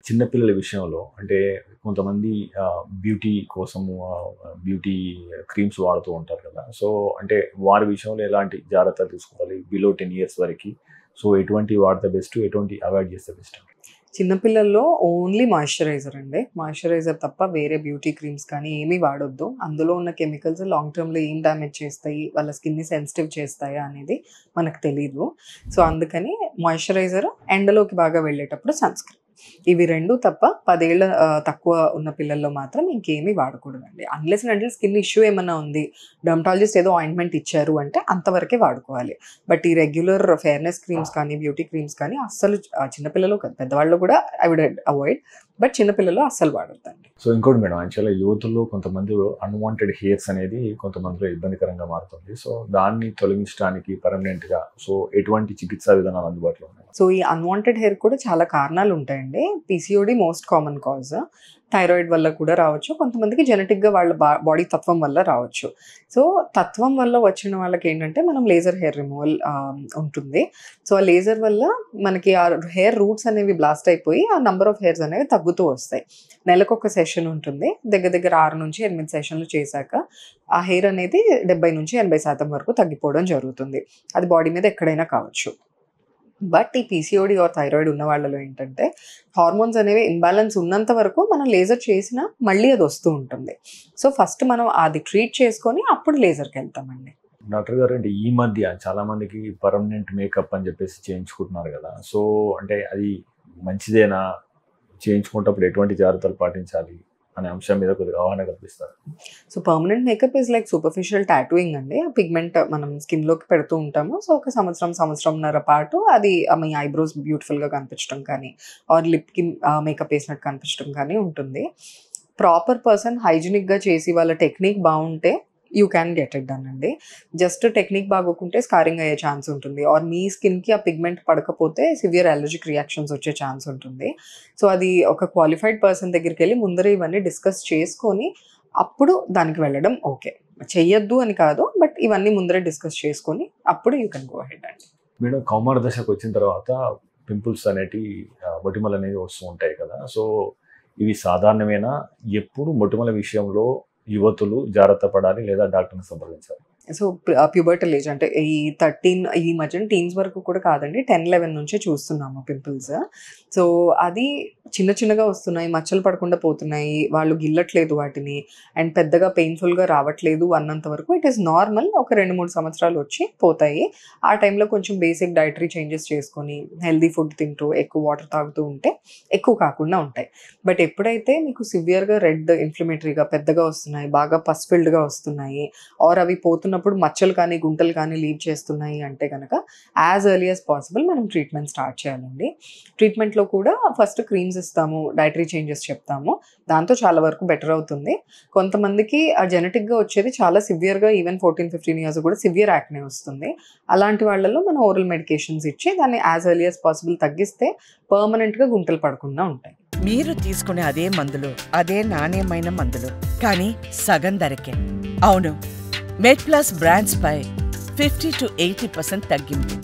చిన్న పిల్లల విషయంలో అంటే కొంతమంది బ్యూటీ కోసము బ్యూటీ క్రీమ్స్ వాడుతూ ఉంటారు కదా! సో, అంటే వారి విషయంలో ఎలాంటి జాగ్రత్తలు తీసుకోవాలి? బిలో 10 ఇయర్స్ వరకి. సో, ఎటువంటివి వాడితే బెస్ట్? ఎటువంటివి అవాయిడ్ చేస్తే బెస్ట్? చిన్నపిల్లల్లో ఓన్లీ మాయిశ్చరైజర్ అండి. మాయిశ్చరైజర్ తప్ప వేరే బ్యూటీ క్రీమ్స్ కానీ ఏమీ వాడొద్దు. అందులో ఉన్న కెమికల్స్ లాంగ్ టర్మ్‌లో ఏం డ్యామేజ్ చేస్తాయి, వాళ్ళ స్కిన్‌ని సెన్సిటివ్ చేస్తాయా అనేది మనకు తెలీదు. సో, అందుకని మాయిశ్చరైజర్, ఎండలోకి బాగా వెళ్ళేటప్పుడు సన్‌స్క్రీన్. ఇవి 2 తప్ప 10 ఏళ్ల తక్కువ ఉన్న పిల్లల్లో మాత్రం ఇంకేమీ వాడకూడదండి. Unless and until skin issue ఏమన్నా ఉంది, డెర్మటాలజిస్ట్ ఏదో ఆయింట్‌మెంట్ ఇచ్చారు అంటే అంతవరకే వాడుకోవాలి. బట్ ఈ రెగ్యులర్ ఫెయిర్‌నెస్ క్రీమ్స్ కానీ, బ్యూటీ క్రీమ్స్ కానీ అస్సలు చిన్న పిల్లలు కాదు, పెద్దవాళ్ళు కూడా ఐ వుడ్ అవాయిడ్. బట్ చిన్న పిల్లలు అస్సలు వాడొద్దండి. సో, ఇంకోటి మేడం యాక్చువల్‌గా యువతుల్లో కొంతమంది అన్‌వాంటెడ్ హెయిర్స్ అనేది కొంతమందిలో ఇబ్బందికరంగా మారుతుంది. సో, దాన్ని తొలగించడానికి పర్మనెంట్‌గా సో, ఎటువంటి చికిత్సా విధానాలు అందుబాటులో ఉన్నాయి? సో, ఈ అన్‌వాంటెడ్ హెయిర్ కూడా చాలా కారణాలుంటాయండి. PCOD most common cause. Thyroid వల్ల కూడా రావచ్చు. కొంతమందికి జెనెటిక్‌గా వాళ్ళ బాడీ తత్వం వల్ల రావచ్చు. సో, తత్వం వల్ల వచ్చిన వాళ్ళకేంటంటే మనం లేజర్ హెయిర్ రిమూవల్ ఉంటుంది. సో, ఆ లేజర్ వల్ల మనకి ఆ హెయిర్ రూట్స్ అనేవి బ్లాస్ట్ అయిపోయి ఆ నంబర్ ఆఫ్ హెయిర్స్ అనేవి తగ్గుతూ వస్తాయి. నెలకొక సెషన్ ఉంటుంది. దగ్గర దగ్గర 6-8 సెషన్‌లు చేశాక ఆ హెయిర్ అనేది 70-80% వరకు తగ్గిపోవడం జరుగుతుంది. అది బాడీ మీద ఎక్కడైనా కావచ్చు. బట్ ఈ పీసీఓడీ ఆర్ థైరాయిడ్ ఉన్న వాళ్ళలో ఏంటంటే హార్మోన్స్ అనేవి ఇంబాలెన్స్ ఉన్నంత వరకు మనం లేజర్ చేసినా మళ్ళీ అది వస్తూ ఉంటుంది. సో, ఫస్ట్ మనం అది ట్రీట్ చేసుకొని అప్పుడు లేజర్‌కి వెళ్తామండి. డాక్టర్ గారు అంటే ఈ మధ్య చాలా మందికి పర్మనెంట్ మేకప్ అని చెప్పేసి చేయించుకుంటున్నారు కదా! సో, అంటే అది మంచిదేనా? చేయించుకునేటప్పుడు ఎటువంటి జాగ్రత్తలు పాటించాలి? అనే అంశం మీద కొద్దిగా అవగాహన కల్పిస్తారు. So, permanent makeup is like superficial tattooing అండి. ఆ పిగ్మెంట్ మనం స్కిన్‌లోకి పెడుతూ ఉంటాము. సో, ఒక సంవత్సరంన్నర పాటు అది మీ ఐబ్రోస్ బ్యూటిఫుల్‌గా కనిపించడం కానీ, ఆర్ లిప్‌కి మేకప్ ఏసినట్టు కనిపించడం కానీ ఉంటుంది. ప్రాపర్ పర్సన్ హైజీనిక్‌గా చేసి వాళ్ళ టెక్నిక్ బావుంటే you can get it done అండి. జస్ట్ టెక్నిక్ బాగోకుంటే స్కారింగ్ అయ్యే ఛాన్స్ ఉంటుంది. ఆర్ మీ స్కిన్‌కి ఆ పిగ్మెంట్ పడకపోతే సివియర్ అలర్జిక్ రియాక్షన్స్ వచ్చే ఛాన్స్ ఉంటుంది. సో, అది ఒక క్వాలిఫైడ్ పర్సన్ దగ్గరికెళ్ళి ముందరే ఇవన్నీ డిస్కస్ చేసుకొని అప్పుడు దానికి వెళ్ళడం ఓకే. చెయ్యొద్దు అని కాదు. బట్ ఇవన్నీ ముందరే డిస్కస్ చేసుకొని అప్పుడు యూ కెన్ గో అహెడ్ అండి. మేడం కౌమార దశకొచ్చిన తర్వాత పింపుల్స్ అనేటివి మొటిమలనేవి వస్తూ ఉంటాయి కదా! సో, ఇవి సాధారణమేనా? ఎప్పుడు మొటిమల విషయంలో యువతులు జాగ్రత్త పడాలి లేదా డాక్టర్‌ని సంప్రదించాలి? సో, ప్యూబర్టల్ ఏజ్ అంటే ఈ 13 ఈ మధ్యన టీన్స్ వరకు కూడా కాదండి. 10, 11 నుంచే చూస్తున్నాము పింపుల్స్. సో, అది చిన్నగా వస్తున్నాయి. మచ్చలు పడకుండా పోతున్నాయి. వాళ్ళు గిల్లట్లేదు వాటిని. అండ్ పెద్దగా పెయిన్‌ఫుల్‌గా రావట్లేదు అన్నంత వరకు ఇట్ ఈస్ నార్మల్. ఒక 2-3 సంవత్సరాలు వచ్చి పోతాయి. ఆ టైంలో కొంచెం బేసిక్ డైటరీ చేంజెస్ చేసుకొని, హెల్తీ ఫుడ్ తింటూ, ఎక్కువ వాటర్ తాగుతూ ఉంటే ఎక్కువ కాకుండా ఉంటాయి. బట్ ఎప్పుడైతే మీకు సివియర్‌గా రెడ్ ఇన్‌ఫ్లమేటరీగా పెద్దగా వస్తున్నాయి, బాగా పస్ ఫిల్డ్‌గా వస్తున్నాయి, ఆర్ అవి పోతున్నప్పుడు మచ్చలు కానీ, గుంటలు కానీ లీవ్ చేస్తున్నాయి అంటే గనక యాజ్ ఎర్లీ యాజ్ పాసిబుల్ మనం ట్రీట్మెంట్ స్టార్ట్ చేయాలండి. ట్రీట్మెంట్‌లో కూడా ఫస్ట్ క్రీమ్స్ ఇస్తాము, డైటరీ చేంజెస్ చెప్తాము. దాంతో చాలా వరకు బెటర్ అవుతుంది. కొంతమందికి ఆ జెనెటిక్‌గా వచ్చేది చాలా సివియర్‌గా ఈవెన్ 14, 15 ఇయర్స్ కూడా సివియర్ యాక్నే వస్తుంది. అలాంటి వాళ్ళలో మనం ఓరల్ మెడికేషన్స్ ఇచ్చి దాన్ని యాజ్ ఎర్లీ యాజ్ పాసిబుల్ తగ్గిస్తే పర్మనెంట్‌గా గుంటలు పడకుండా ఉంటాయి. మీరు తీసుకునే అదే మందులు, అదే నాణ్యమైన మందులు, కానీ సగం ధరకే. అవును, మెడ్ ప్లస్ బ్రాండ్స్ పై 50-80% తగ్గింపు.